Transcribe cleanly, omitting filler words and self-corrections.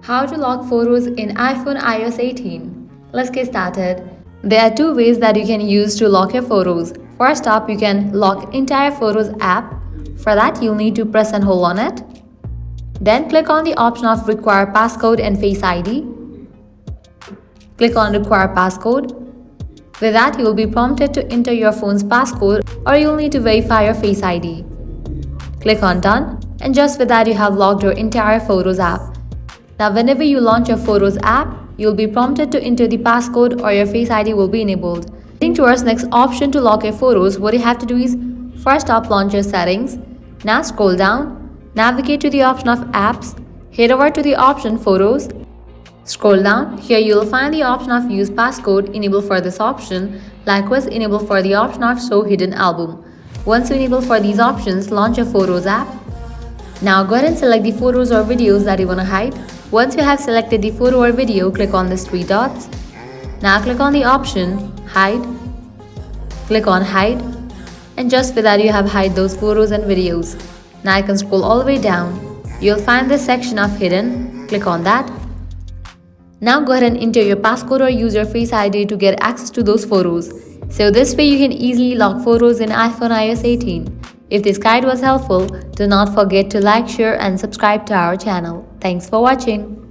How to lock photos in iPhone iOS 18. Let's get started. There are two ways that you can use to lock your photos. First up, you can lock entire Photos app. For that, you'll need to press and hold on it. Then click on the option of Require Passcode and Face ID. Click on Require Passcode. With that, you will be prompted to enter your phone's passcode, or you'll need to verify your Face ID. Click on Done, and just with that, you have locked your entire Photos app. Now, whenever you launch your Photos app, you'll be prompted to enter the passcode or your Face ID will be enabled. Heading towards next option to lock your photos, what you have to do is first up launch your settings. Now scroll down, navigate to the option of apps, head over to the option Photos. Scroll down, here you will find the option of Use Passcode, enable for this option. Likewise, enable for the option of Show Hidden Album. Once you enable for these options, launch your Photos app. Now go ahead and select the photos or videos that you want to hide. Once you have selected the photo or video, click on these three dots. Now click on the option Hide. Click on Hide. And just with that, you have hide those photos and videos. Now you can scroll all the way down. You'll find this section of Hidden. Click on that. Now go ahead and enter your passcode or use your Face ID to get access to those photos. So this way you can easily lock photos in iPhone iOS 18. If this guide was helpful, do not forget to like, share and subscribe to our channel. Thanks for watching.